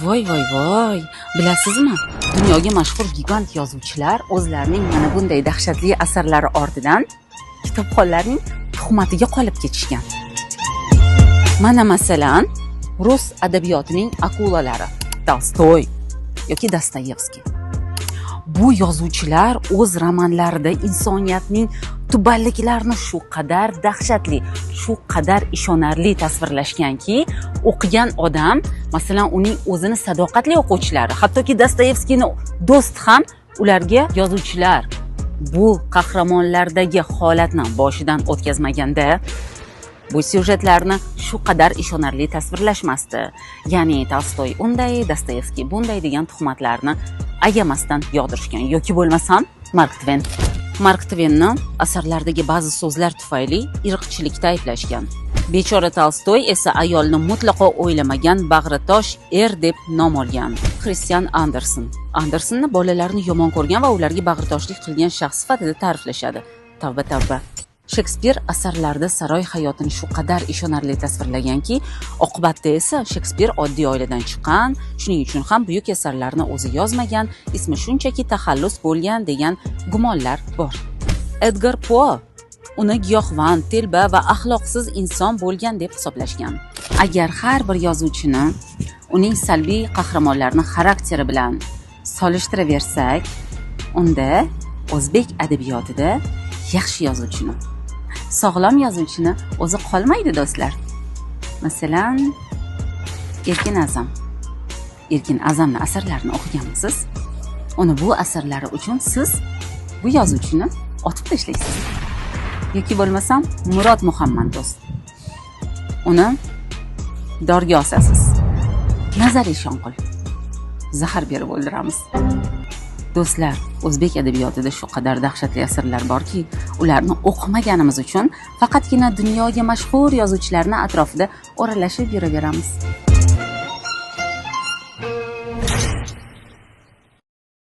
Voy voy voy, bilasizmi? Dunyoga mashhur gigant yozuvchilar o'zlarining mana bunday dahshatli asarlari ortidan kitobxonlarning tuhmatiga qolib ketishgan. Mana masalan, rus adabiyotining akulalari Tolstoy yoki Dostoyevskiy. Bu yozuvchilar o'z romanlarida insoniyatning tubanliklarini shu qadar dahshatli, shu qadar ishonarli tasvirlashganki, o'qigan odam, masalan, uning o'zini sadoqatli o'quvchilari, hattoki Dostoyevskiyning do'sti ham ularga yozuvchilar bu qahramonlardagi holatni boshidan o'tkazmaganda bu syujetlarni shu qadar ishonarli tasvirlashmasdi. Ya'ni Tolstoy unday, Dostoyevskiy bunday degan tuhmatlarni ayamasdan yog'dirishgan yoki bo'lmasam Mark Tvenni asarlaridagi ba'zi so'zlar tufayli irqchilikda ayblashgan. Bechora Tolstoy esa ayolni mutlaqo o'ylamagan bag'ritosh er deb nom olgan. Christian Andersenni bolalarni yomon ko'rgan va ularga bag'ritoshlik qilgan shaxs sifatida ta'riflashadi. Tavba. Shekspir asarlarida saroy hayotini shu qadar ishonarli tasvirlaganki, oqibatda esa Shekspir oddiy oiladan chiqqan, shuning uchun ham buyuk asarlarni o'zi yozmagan, ismi shunchaki taxallus bo'lgan degan gumonlar bor. Edgar Poe uni giyohvand, telba va axloqsiz inson bo'lgan deb hisoblashgan. Agar har bir yozuvchini uning salbiy qahramonlarini xarakteri bilan solishtiraversak, unda o'zbek adabiyotida yaxshi yozuvchini, sog'lom yozuvchini o'zi qolmaydi do'stlar. Masalan, Erkin A'zamning asarlarini o'qiganmisiz? Uni bu asarlari uchun siz bu yozuvchini otib tashlaysiz. Yoki bo'lmasam Murod Muhammad do'st. Uni dorga osasiz. Nazariy Shonqul. Zahar berib o'ldiramiz. Do'stlar, o'zbek adabiyotida shu qadar dahshatli asarlar borki, ularni o'qimaganimiz uchun faqatgina dunyoga mashhur yozuvchilarning atrofida o'ralashib yuraveramiz.